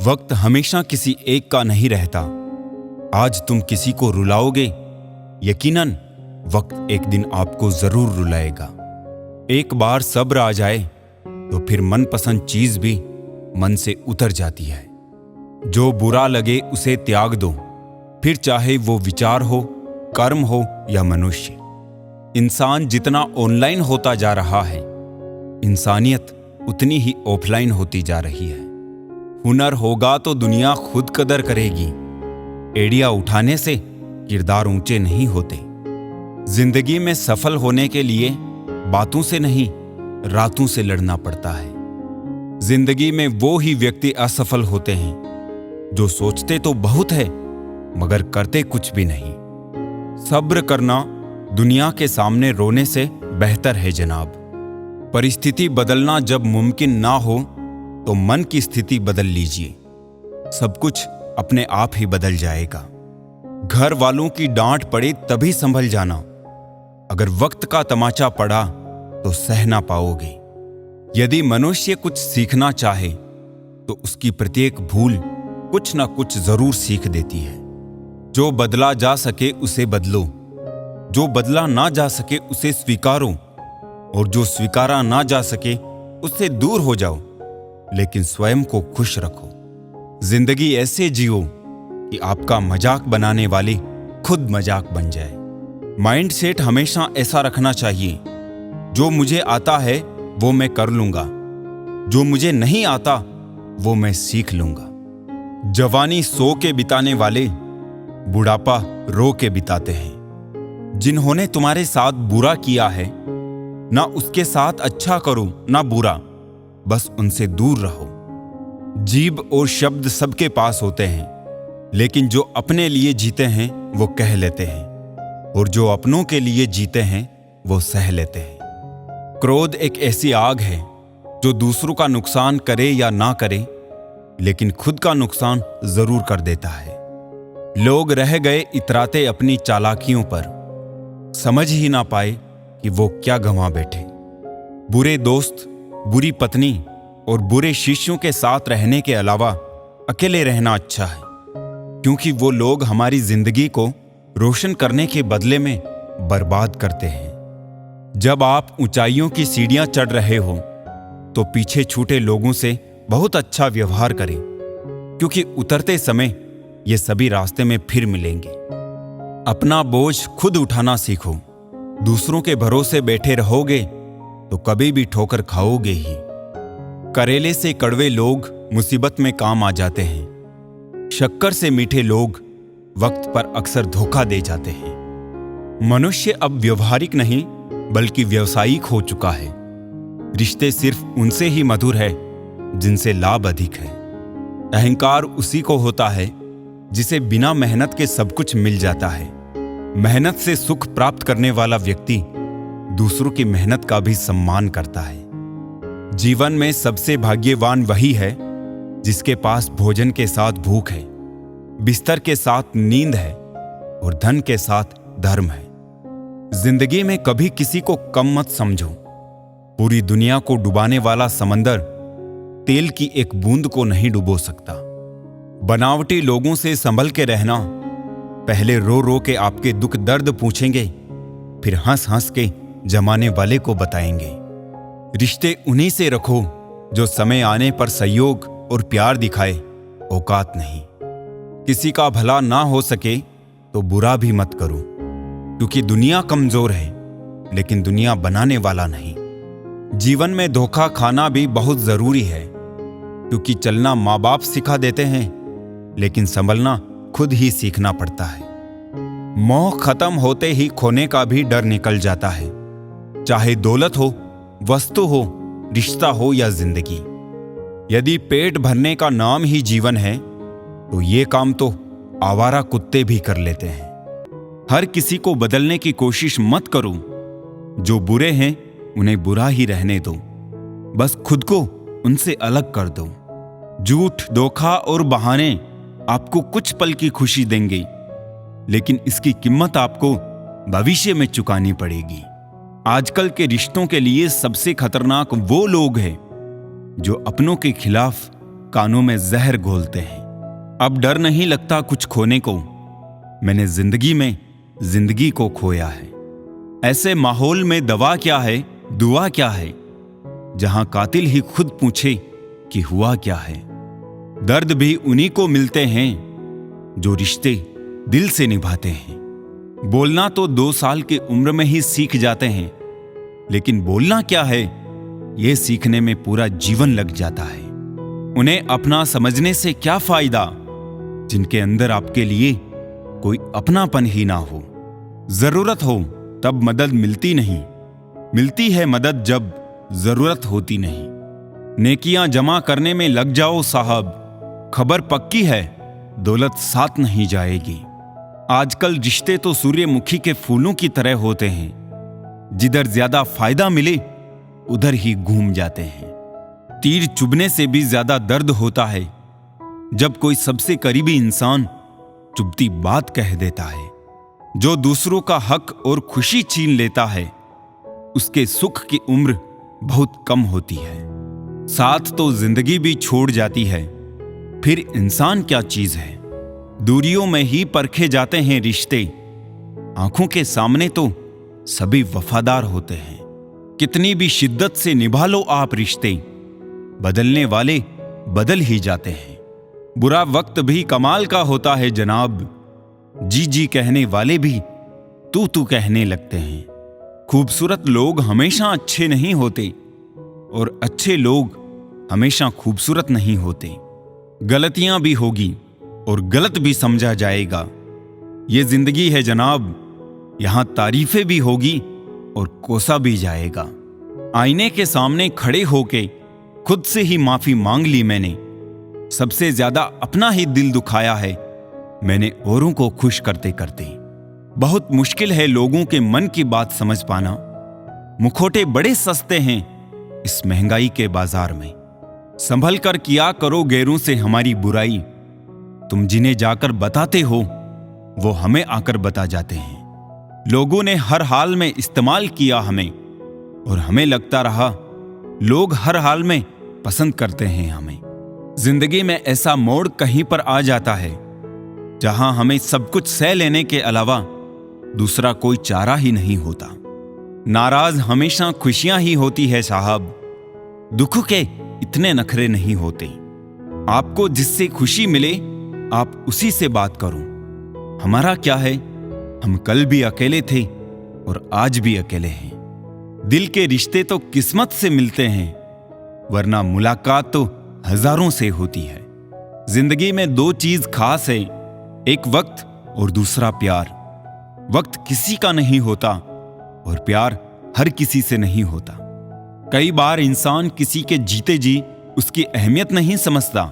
वक्त हमेशा किसी एक का नहीं रहता। आज तुम किसी को रुलाओगे, यकीनन वक्त एक दिन आपको जरूर रुलाएगा। एक बार सब्र आ जाए तो फिर मनपसंद चीज भी मन से उतर जाती है। जो बुरा लगे उसे त्याग दो, फिर चाहे वो विचार हो, कर्म हो या मनुष्य। इंसान जितना ऑनलाइन होता जा रहा है, इंसानियत उतनी ही ऑफलाइन होती जा रही है। हुनर होगा तो दुनिया खुद कदर करेगी। एड़ियां उठाने से किरदार ऊंचे नहीं होते। जिंदगी में सफल होने के लिए बातों से नहीं, रातों से लड़ना पड़ता है। जिंदगी में वो ही व्यक्ति असफल होते हैं जो सोचते तो बहुत है मगर करते कुछ भी नहीं। सब्र करना दुनिया के सामने रोने से बेहतर है जनाब। परिस्थिति बदलना जब मुमकिन ना हो तो मन की स्थिति बदल लीजिए। सब कुछ अपने आप ही बदल जाएगा। घर वालों की डांट पड़े तभी संभल जाना। अगर वक्त का तमाचा पड़ा तो सह ना पाओगे। यदि मनुष्य कुछ सीखना चाहे तो उसकी प्रत्येक भूल कुछ ना कुछ जरूर सीख देती है। जो बदला जा सके उसे बदलो, जो बदला ना जा सके उसे स्वीकारो, और जो स्वीकारा ना जा सके उससे दूर हो जाओ, लेकिन स्वयं को खुश रखो। जिंदगी ऐसे जियो कि आपका मजाक बनाने वाली खुद मजाक बन जाए। माइंड सेट हमेशा ऐसा रखना चाहिए, जो मुझे आता है वो मैं कर लूंगा, जो मुझे नहीं आता वो मैं सीख लूंगा। जवानी सो के बिताने वाले बुढ़ापा रो के बिताते हैं। जिन्होंने तुम्हारे साथ बुरा किया है, ना उसके साथ अच्छा करो ना बुरा, बस उनसे दूर रहो। जीभ और शब्द सबके पास होते हैं, लेकिन जो अपने लिए जीते हैं वो कह लेते हैं, और जो अपनों के लिए जीते हैं वो सह लेते हैं। क्रोध एक ऐसी आग है जो दूसरों का नुकसान करे या ना करे, लेकिन खुद का नुकसान जरूर कर देता है। लोग रह गए इतराते अपनी चालाकियों पर, समझ ही ना पाए कि वो क्या गंवा बैठे। बुरे दोस्त, बुरी पत्नी और बुरे शिष्यों के साथ रहने के अलावा अकेले रहना अच्छा है, क्योंकि वो लोग हमारी जिंदगी को रोशन करने के बदले में बर्बाद करते हैं। जब आप ऊंचाइयों की सीढ़ियां चढ़ रहे हो तो पीछे छूटे लोगों से बहुत अच्छा व्यवहार करें, क्योंकि उतरते समय ये सभी रास्ते में फिर मिलेंगे। अपना बोझ खुद उठाना सीखो। दूसरों के भरोसे बैठे रहोगे तो कभी भी ठोकर खाओगे ही। करेले से कड़वे लोग मुसीबत में काम आ जाते हैं। शक्कर से मीठे लोग वक्त पर अक्सर धोखा दे जाते हैं। मनुष्य अब व्यवहारिक नहीं बल्कि व्यावसायिक हो चुका है। रिश्ते सिर्फ उनसे ही मधुर है जिनसे लाभ अधिक है। अहंकार उसी को होता है जिसे बिना मेहनत के सब कुछ मिल जाता है। मेहनत से सुख प्राप्त करने वाला व्यक्ति दूसरों की मेहनत का भी सम्मान करता है। जीवन में सबसे भाग्यवान वही है जिसके पास भोजन के साथ भूख है, बिस्तर के साथ नींद है और धन के साथ धर्म है। जिंदगी में कभी किसी को कम मत समझो। पूरी दुनिया को डुबाने वाला समंदर तेल की एक बूंद को नहीं डुबो सकता। बनावटी लोगों से संभल के रहना। पहले रो रो के आपके दुख दर्द पूछेंगे, फिर हंस हंस के जमाने वाले को बताएंगे। रिश्ते उन्हीं से रखो जो समय आने पर सहयोग और प्यार दिखाए, औकात नहीं। किसी का भला ना हो सके तो बुरा भी मत करो, क्योंकि दुनिया कमजोर है लेकिन दुनिया बनाने वाला नहीं। जीवन में धोखा खाना भी बहुत जरूरी है, क्योंकि चलना माँ बाप सिखा देते हैं लेकिन संभलना खुद ही सीखना पड़ता है। मोह खत्म होते ही खोने का भी डर निकल जाता है। चाहे दौलत हो, वस्तु हो, रिश्ता हो या जिंदगी। यदि पेट भरने का नाम ही जीवन है तो ये काम तो आवारा कुत्ते भी कर लेते हैं। हर किसी को बदलने की कोशिश मत करो। जो बुरे हैं उन्हें बुरा ही रहने दो, बस खुद को उनसे अलग कर दो। झूठ, धोखा और बहाने आपको कुछ पल की खुशी देंगे, लेकिन इसकी कीमत आपको भविष्य में चुकानी पड़ेगी। आजकल के रिश्तों के लिए सबसे खतरनाक वो लोग हैं जो अपनों के खिलाफ कानों में जहर घोलते हैं। अब डर नहीं लगता कुछ खोने को, मैंने जिंदगी में जिंदगी को खोया है। ऐसे माहौल में दवा क्या है, दुआ क्या है, जहां कातिल ही खुद पूछे कि हुआ क्या है। दर्द भी उन्हीं को मिलते हैं जो रिश्ते दिल से निभाते हैं। बोलना तो 2 साल की उम्र में ही सीख जाते हैं, लेकिन बोलना क्या है यह सीखने में पूरा जीवन लग जाता है। उन्हें अपना समझने से क्या फायदा जिनके अंदर आपके लिए कोई अपनापन ही ना हो। जरूरत हो तब मदद मिलती नहीं, मिलती है मदद जब जरूरत होती नहीं। नेकियां जमा करने में लग जाओ साहब, खबर पक्की है दौलत साथ नहीं जाएगी। आजकल रिश्ते तो सूर्यमुखी के फूलों की तरह होते हैं, जिधर ज्यादा फायदा मिले उधर ही घूम जाते हैं। तीर चुभने से भी ज्यादा दर्द होता है जब कोई सबसे करीबी इंसान चुभती बात कह देता है। जो दूसरों का हक और खुशी छीन लेता है उसके सुख की उम्र बहुत कम होती है। साथ तो जिंदगी भी छोड़ जाती है, फिर इंसान क्या चीज है। दूरियों में ही परखे जाते हैं रिश्ते, आंखों के सामने तो सभी वफादार होते हैं। कितनी भी शिद्दत से निभा लो आप रिश्ते, बदलने वाले बदल ही जाते हैं। बुरा वक्त भी कमाल का होता है जनाब, जी जी कहने वाले भी तू तू कहने लगते हैं। खूबसूरत लोग हमेशा अच्छे नहीं होते और अच्छे लोग हमेशा खूबसूरत नहीं होते। गलतियां भी होगी और गलत भी समझा जाएगा। ये जिंदगी है जनाब, यहां तारीफें भी होगी और कोसा भी जाएगा। आईने के सामने खड़े होके खुद से ही माफी मांग ली मैंने। सबसे ज्यादा अपना ही दिल दुखाया है मैंने औरों को खुश करते करते। बहुत मुश्किल है लोगों के मन की बात समझ पाना। मुखौटे बड़े सस्ते हैं इस महंगाई के बाजार में। संभल कर किया करो गैरों से हमारी बुराई, तुम जिन्हें जाकर बताते हो वो हमें आकर बता जाते हैं। लोगों ने हर हाल में इस्तेमाल किया हमें और हमें लगता रहा लोग हर हाल में पसंद करते हैं हमें। जिंदगी में ऐसा मोड़ कहीं पर आ जाता है जहां हमें सब कुछ सह लेने के अलावा दूसरा कोई चारा ही नहीं होता। नाराज हमेशा खुशियां ही होती है साहब, दुख के इतने नखरे नहीं होते। आपको जिससे खुशी मिले आप उसी से बात करो। हमारा क्या है, हम कल भी अकेले थे और आज भी अकेले हैं। दिल के रिश्ते तो किस्मत से मिलते हैं, वरना मुलाकात तो हजारों से होती है। जिंदगी में 2 चीज खास है, एक वक्त और दूसरा प्यार। वक्त किसी का नहीं होता और प्यार हर किसी से नहीं होता। कई बार इंसान किसी के जीते जी उसकी अहमियत नहीं समझता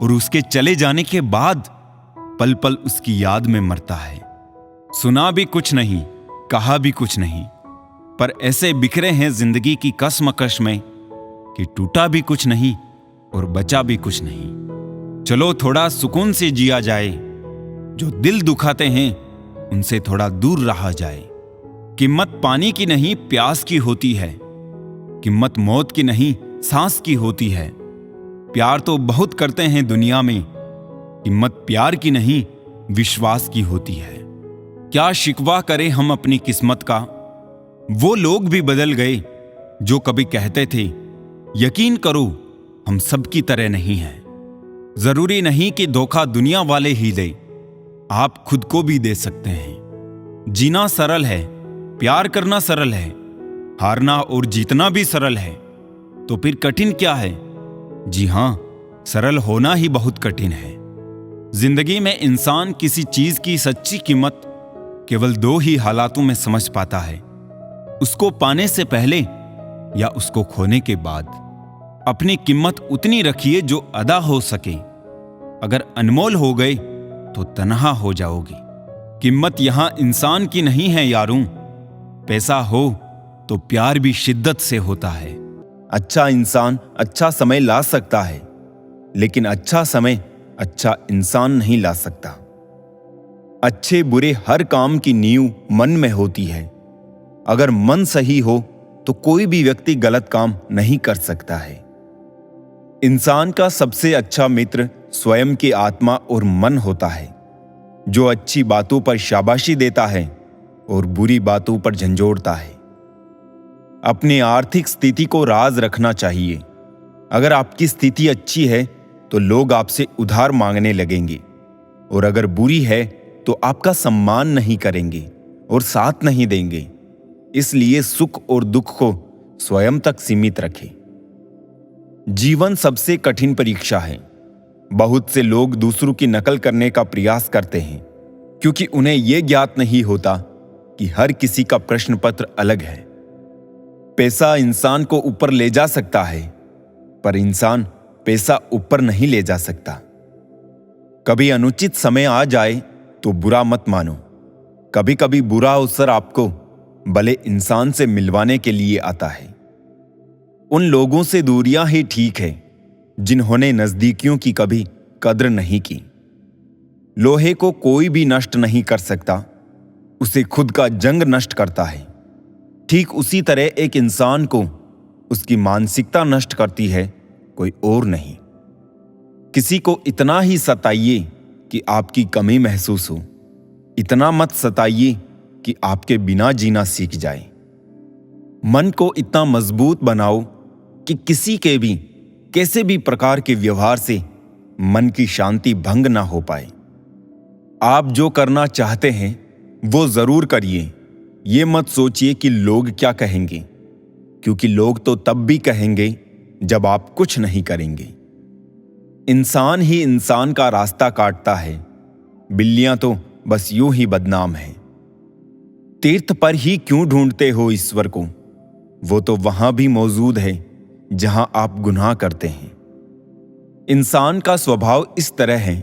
और उसके चले जाने के बाद पल पल उसकी याद में मरता है। सुना भी कुछ नहीं, कहा भी कुछ नहीं, पर ऐसे बिखरे हैं जिंदगी की कसमकश में कि टूटा भी कुछ नहीं और बचा भी कुछ नहीं। चलो थोड़ा सुकून से जिया जाए, जो दिल दुखाते हैं उनसे थोड़ा दूर रहा जाए। कीमत पानी की नहीं प्यास की होती है, कीमत मौत की नहीं सांस की होती है। प्यार तो बहुत करते हैं दुनिया में, कीमत प्यार की नहीं विश्वास की होती है। क्या शिकवा करें हम अपनी किस्मत का, वो लोग भी बदल गए जो कभी कहते थे यकीन करो हम सबकी तरह नहीं हैं। जरूरी नहीं कि धोखा दुनिया वाले ही दे, आप खुद को भी दे सकते हैं। जीना सरल है, प्यार करना सरल है, हारना और जीतना भी सरल है, तो फिर कठिन क्या है। जी हां, सरल होना ही बहुत कठिन है। जिंदगी में इंसान किसी चीज की सच्ची कीमत केवल 2 ही हालातों में समझ पाता है, उसको पाने से पहले या उसको खोने के बाद। अपनी कीमत उतनी रखिए जो अदा हो सके, अगर अनमोल हो गए तो तन्हा हो जाओगे। कीमत यहां इंसान की नहीं है यारों, पैसा हो तो प्यार भी शिद्दत से होता है। अच्छा इंसान अच्छा समय ला सकता है, लेकिन अच्छा समय अच्छा इंसान नहीं ला सकता। अच्छे बुरे हर काम की नींव मन में होती है। अगर मन सही हो तो कोई भी व्यक्ति गलत काम नहीं कर सकता है। इंसान का सबसे अच्छा मित्र स्वयं की आत्मा और मन होता है, जो अच्छी बातों पर शाबाशी देता है और बुरी बातों पर झंझोड़ता है। अपनी आर्थिक स्थिति को राज रखना चाहिए। अगर आपकी स्थिति अच्छी है तो लोग आपसे उधार मांगने लगेंगे, और अगर बुरी है तो आपका सम्मान नहीं करेंगे और साथ नहीं देंगे। इसलिए सुख और दुख को स्वयं तक सीमित रखें। जीवन सबसे कठिन परीक्षा है। बहुत से लोग दूसरों की नकल करने का प्रयास करते हैं, क्योंकि उन्हें यह ज्ञात नहीं होता कि हर किसी का प्रश्न पत्र अलग है। पैसा इंसान को ऊपर ले जा सकता है, पर इंसान पैसा ऊपर नहीं ले जा सकता। कभी अनुचित समय आ जाए तो बुरा मत मानो। कभी कभी बुरा अवसर आपको भले इंसान से मिलवाने के लिए आता है। उन लोगों से दूरियां ही ठीक है जिन्होंने नजदीकियों की कभी कद्र नहीं की। लोहे को कोई भी नष्ट नहीं कर सकता, उसे खुद का जंग नष्ट करता है। ठीक उसी तरह एक इंसान को उसकी मानसिकता नष्ट करती है, कोई और नहीं। किसी को इतना ही सताइए कि आपकी कमी महसूस हो, इतना मत सताइए कि आपके बिना जीना सीख जाए। मन को इतना मजबूत बनाओ कि किसी के भी कैसे भी प्रकार के व्यवहार से मन की शांति भंग ना हो पाए। आप जो करना चाहते हैं वो जरूर करिए। ये मत सोचिए कि लोग क्या कहेंगे, क्योंकि लोग तो तब भी कहेंगे जब आप कुछ नहीं करेंगे। इंसान ही इंसान का रास्ता काटता है, बिल्लियां तो बस यूं ही बदनाम है। तीर्थ पर ही क्यों ढूंढते हो ईश्वर को? वो तो वहां भी मौजूद है जहां आप गुनाह करते हैं। इंसान का स्वभाव इस तरह है,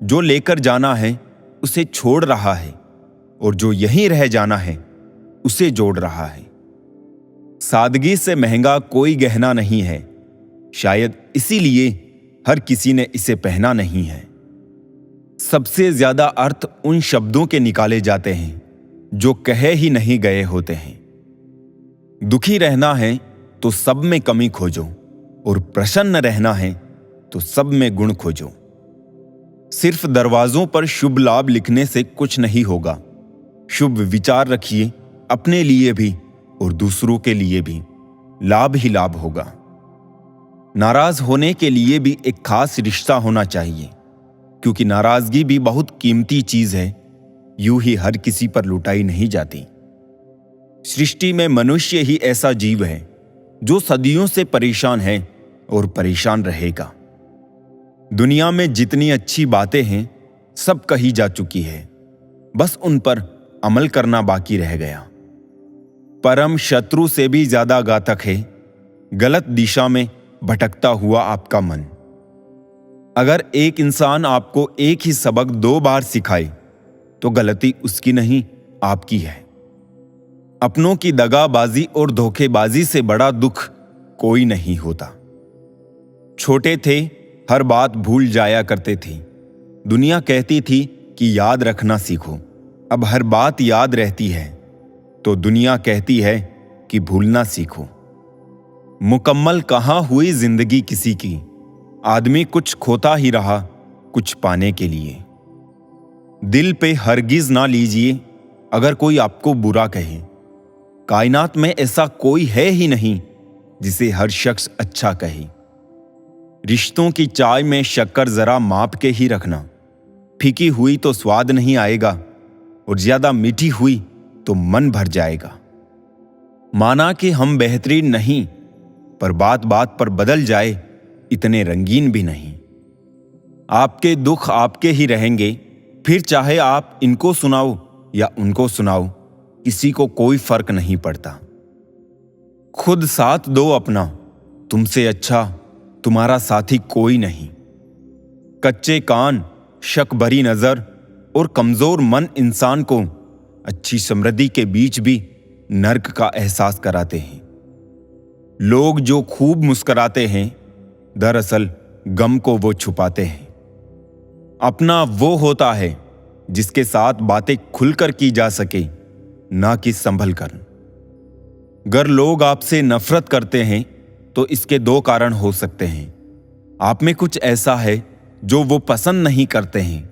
जो लेकर जाना है उसे छोड़ रहा है, और जो यहीं रह जाना है उसे जोड़ रहा है। सादगी से महंगा कोई गहना नहीं है, शायद इसीलिए हर किसी ने इसे पहना नहीं है। सबसे ज्यादा अर्थ उन शब्दों के निकाले जाते हैं जो कहे ही नहीं गए होते हैं। दुखी रहना है तो सब में कमी खोजो, और प्रसन्न रहना है तो सब में गुण खोजो। सिर्फ दरवाजों पर शुभ लाभ लिखने से कुछ नहीं होगा। शुभ विचार रखिए, अपने लिए भी और दूसरों के लिए भी लाभ ही लाभ होगा। नाराज होने के लिए भी एक खास रिश्ता होना चाहिए, क्योंकि नाराजगी भी बहुत कीमती चीज है, यूं ही हर किसी पर लुटाई नहीं जाती। सृष्टि में मनुष्य ही ऐसा जीव है जो सदियों से परेशान है और परेशान रहेगा। दुनिया में जितनी अच्छी बातें हैं सब कही जा चुकी है, बस उन पर अमल करना बाकी रह गया। परम शत्रु से भी ज्यादा घातक है गलत दिशा में भटकता हुआ आपका मन। अगर एक इंसान आपको एक ही सबक 2 बार सिखाए तो गलती उसकी नहीं, आपकी है। अपनों की दगाबाजी और धोखेबाजी से बड़ा दुख कोई नहीं होता। छोटे थे, हर बात भूल जाया करते थे। दुनिया कहती थी कि याद रखना सीखो। अब हर बात याद रहती है तो दुनिया कहती है कि भूलना सीखो। मुकम्मल कहाँ हुई जिंदगी किसी की, आदमी कुछ खोता ही रहा कुछ पाने के लिए। दिल पे हरगिज ना लीजिए अगर कोई आपको बुरा कहे। कायनात में ऐसा कोई है ही नहीं जिसे हर शख्स अच्छा कहे। रिश्तों की चाय में शक्कर जरा माप के ही रखना। फीकी हुई तो स्वाद नहीं आएगा, और ज्यादा मीठी हुई तो मन भर जाएगा। माना कि हम बेहतरीन नहीं, पर बात बात पर बदल जाए इतने रंगीन भी नहीं। आपके दुख आपके ही रहेंगे, फिर चाहे आप इनको सुनाओ या उनको सुनाओ, किसी को कोई फर्क नहीं पड़ता। खुद साथ दो अपना, तुमसे अच्छा तुम्हारा साथी कोई नहीं। कच्चे कान, शक भरी नजर और कमजोर मन इंसान को अच्छी समृद्धि के बीच भी नर्क का एहसास कराते हैं। लोग जो खूब मुस्कुराते हैं, दरअसल गम को वो छुपाते हैं। अपना वो होता है जिसके साथ बातें खुलकर की जा सके, ना कि संभल कर। अगर लोग आपसे नफरत करते हैं तो इसके 2 कारण हो सकते हैं। आप में कुछ ऐसा है जो वो पसंद नहीं करते हैं,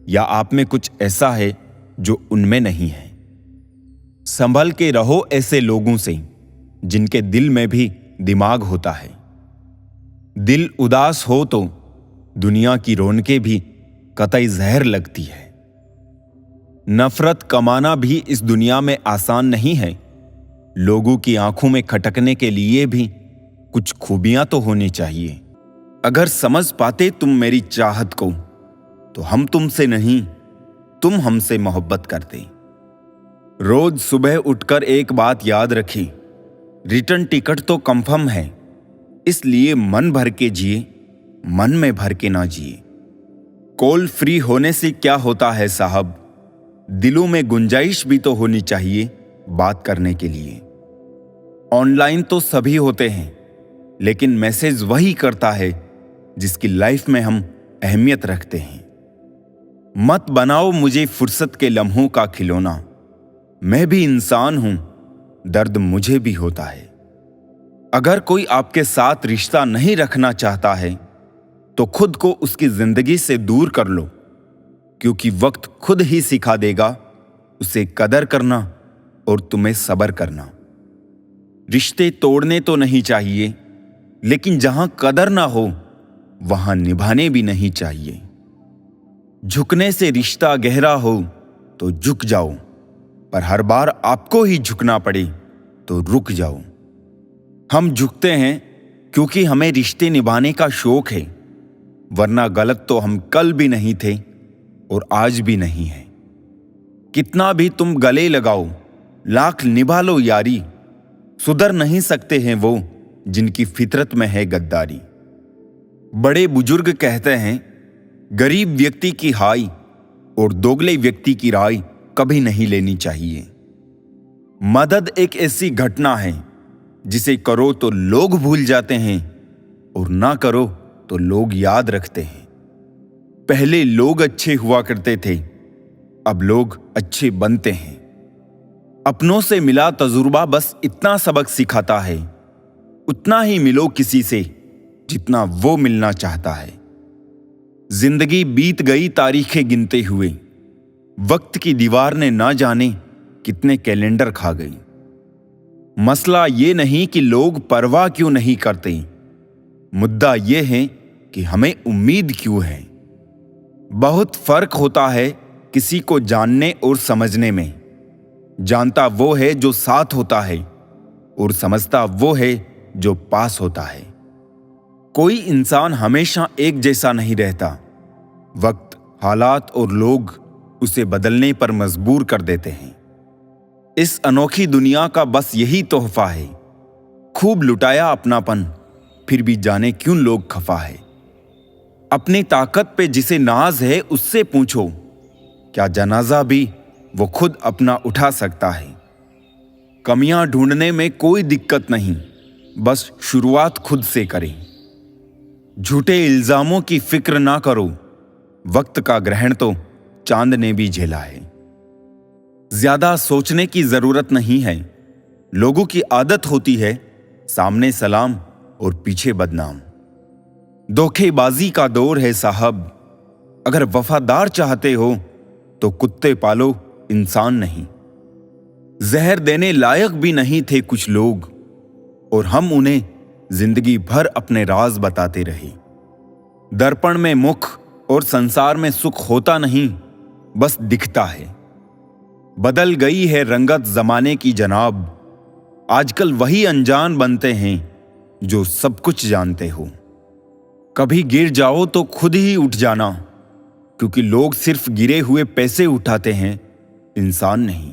या आप में कुछ ऐसा है जो उनमें नहीं है। संभल के रहो ऐसे लोगों से जिनके दिल में भी दिमाग होता है। दिल उदास हो तो दुनिया की रौनकें भी कतई जहर लगती है। नफरत कमाना भी इस दुनिया में आसान नहीं है। लोगों की आंखों में खटकने के लिए भी कुछ खूबियां तो होनी चाहिए। अगर समझ पाते तुम मेरी चाहत को, तो हम तुमसे नहीं, तुम हमसे मोहब्बत करते। रोज सुबह उठकर एक बात याद रखें, रिटर्न टिकट तो कंफर्म है, इसलिए मन भर के जिए, मन में भर के ना जिए। कॉल फ्री होने से क्या होता है साहब, दिलों में गुंजाइश भी तो होनी चाहिए बात करने के लिए। ऑनलाइन तो सभी होते हैं, लेकिन मैसेज वही करता है जिसकी लाइफ में हम अहमियत रखते हैं। मत बनाओ मुझे फुर्सत के लम्हों का खिलौना, मैं भी इंसान हूं, दर्द मुझे भी होता है। अगर कोई आपके साथ रिश्ता नहीं रखना चाहता है तो खुद को उसकी जिंदगी से दूर कर लो, क्योंकि वक्त खुद ही सिखा देगा उसे कदर करना और तुम्हें सब्र करना। रिश्ते तोड़ने तो नहीं चाहिए, लेकिन जहां कदर ना हो वहां निभाने भी नहीं चाहिए। झुकने से रिश्ता गहरा हो तो झुक जाओ, पर हर बार आपको ही झुकना पड़े तो रुक जाओ। हम झुकते हैं क्योंकि हमें रिश्ते निभाने का शौक है, वरना गलत तो हम कल भी नहीं थे और आज भी नहीं है। कितना भी तुम गले लगाओ, लाख निभा लो यारी, सुधर नहीं सकते हैं वो जिनकी फितरत में है गद्दारी। बड़े बुजुर्ग कहते हैं, गरीब व्यक्ति की हाय और दोगले व्यक्ति की राय कभी नहीं लेनी चाहिए। मदद एक ऐसी घटना है जिसे करो तो लोग भूल जाते हैं और ना करो तो लोग याद रखते हैं। पहले लोग अच्छे हुआ करते थे, अब लोग अच्छे बनते हैं। अपनों से मिला तजुर्बा बस इतना सबक सिखाता है, उतना ही मिलो किसी से जितना वो मिलना चाहता है। जिंदगी बीत गई तारीखें गिनते हुए, वक्त की दीवार ने ना जाने कितने कैलेंडर खा गई। मसला ये नहीं कि लोग परवाह क्यों नहीं करते, मुद्दा ये है कि हमें उम्मीद क्यों है। बहुत फर्क होता है किसी को जानने और समझने में। जानता वो है जो साथ होता है और समझता वो है जो पास होता है। कोई इंसान हमेशा एक जैसा नहीं रहता। वक्त, हालात और लोग उसे बदलने पर मजबूर कर देते हैं। इस अनोखी दुनिया का बस यही तोहफा है, खूब लुटाया अपनापन, फिर भी जाने क्यों लोग खफा है। अपनी ताकत पे जिसे नाज है उससे पूछो, क्या जनाजा भी वो खुद अपना उठा सकता है। कमियां ढूंढने में कोई दिक्कत नहीं, बस शुरुआत खुद से करें। झूठे इल्जामों की फिक्र ना करो, वक्त का ग्रहण तो चांद ने भी झेला है। ज्यादा सोचने की जरूरत नहीं है। लोगों की आदत होती है सामने सलाम और पीछे बदनाम। धोखेबाजी का दौर है साहब, अगर वफादार चाहते हो तो कुत्ते पालो, इंसान नहीं। जहर देने लायक भी नहीं थे कुछ लोग, और हम उन्हें जिंदगी भर अपने राज बताते रहे। दर्पण में मुख और संसार में सुख होता नहीं, बस दिखता है। बदल गई है रंगत जमाने की जनाब, आजकल वही अनजान बनते हैं जो सब कुछ जानते हो। कभी गिर जाओ तो खुद ही उठ जाना, क्योंकि लोग सिर्फ गिरे हुए पैसे उठाते हैं, इंसान नहीं।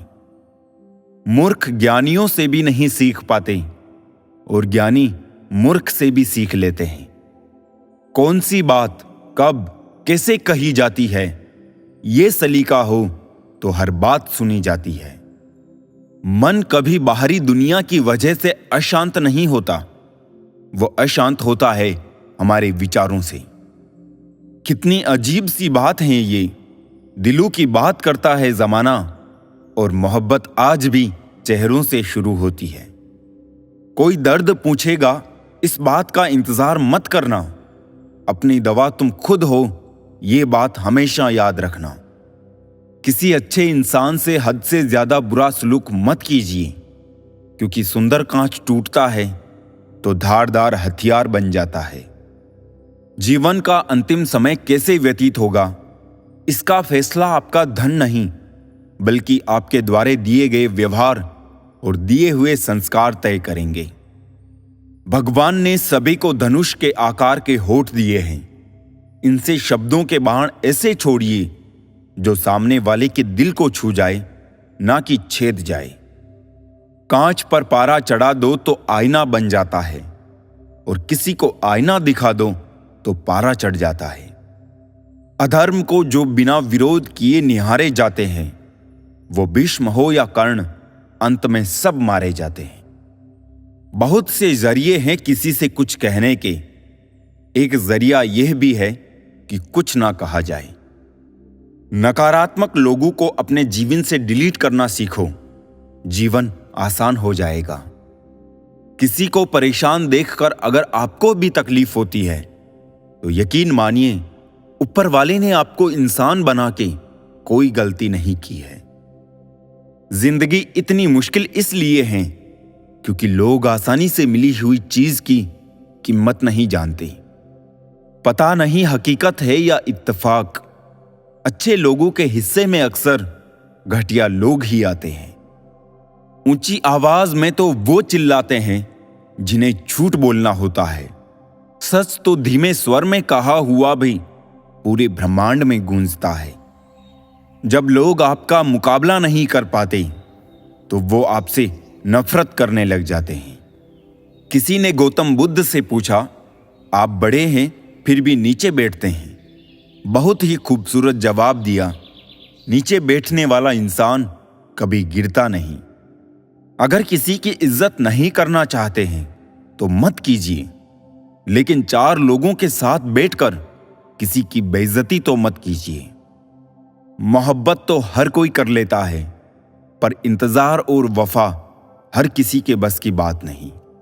मूर्ख ज्ञानियों से भी नहीं सीख पाते और ज्ञानी मूर्ख से भी सीख लेते हैं। कौन सी बात कब कैसे कही जाती है, ये सलीका हो तो हर बात सुनी जाती है। मन कभी बाहरी दुनिया की वजह से अशांत नहीं होता, वो अशांत होता है हमारे विचारों से। कितनी अजीब सी बात है ये, दिलों की बात करता है जमाना, और मोहब्बत आज भी चेहरों से शुरू होती है। कोई दर्द पूछेगा, इस बात का इंतजार मत करना, अपनी दवा तुम खुद हो, ये बात हमेशा याद रखना। किसी अच्छे इंसान से हद से ज्यादा बुरा सलूक मत कीजिए, क्योंकि सुंदर कांच टूटता है तो धारदार हथियार बन जाता है। जीवन का अंतिम समय कैसे व्यतीत होगा, इसका फैसला आपका धन नहीं, बल्कि आपके द्वारा दिए गए व्यवहार और दिए हुए संस्कार तय करेंगे। भगवान ने सभी को धनुष के आकार के होठ दिए हैं। इनसे शब्दों के बाण ऐसे छोड़िए जो सामने वाले के दिल को छू जाए, ना कि छेद जाए। कांच पर पारा चढ़ा दो तो आईना बन जाता है, और किसी को आईना दिखा दो तो पारा चढ़ जाता है। अधर्म को जो बिना विरोध किए निहारे जाते हैं, वो भीष्म हो या कर्ण, अंत में सब मारे जाते हैं। बहुत से जरिए हैं किसी से कुछ कहने के, एक जरिया यह भी है कि कुछ ना कहा जाए। नकारात्मक लोगों को अपने जीवन से डिलीट करना सीखो, जीवन आसान हो जाएगा। किसी को परेशान देखकर अगर आपको भी तकलीफ होती है तो यकीन मानिए, ऊपर वाले ने आपको इंसान बना के कोई गलती नहीं की है। जिंदगी इतनी मुश्किल इसलिए है क्योंकि लोग आसानी से मिली हुई चीज की कीमत नहीं जानते। पता नहीं हकीकत है या इत्तेफाक, अच्छे लोगों के हिस्से में अक्सर घटिया लोग ही आते हैं। ऊंची आवाज में तो वो चिल्लाते हैं जिन्हें झूठ बोलना होता है। सच तो धीमे स्वर में कहा हुआ भी पूरे ब्रह्मांड में गूंजता है। जब लोग आपका मुकाबला नहीं कर पाते तो वो आपसे नफरत करने लग जाते हैं। किसी ने गौतम बुद्ध से पूछा, आप बड़े हैं फिर भी नीचे बैठते हैं। बहुत ही खूबसूरत जवाब दिया, नीचे बैठने वाला इंसान कभी गिरता नहीं। अगर किसी की इज्जत नहीं करना चाहते हैं तो मत कीजिए, लेकिन चार लोगों के साथ बैठकर किसी की बेइज्जती तो मत कीजिए। मोहब्बत तो हर कोई कर लेता है, पर इंतजार और वफा हर किसी के बस की बात नहीं।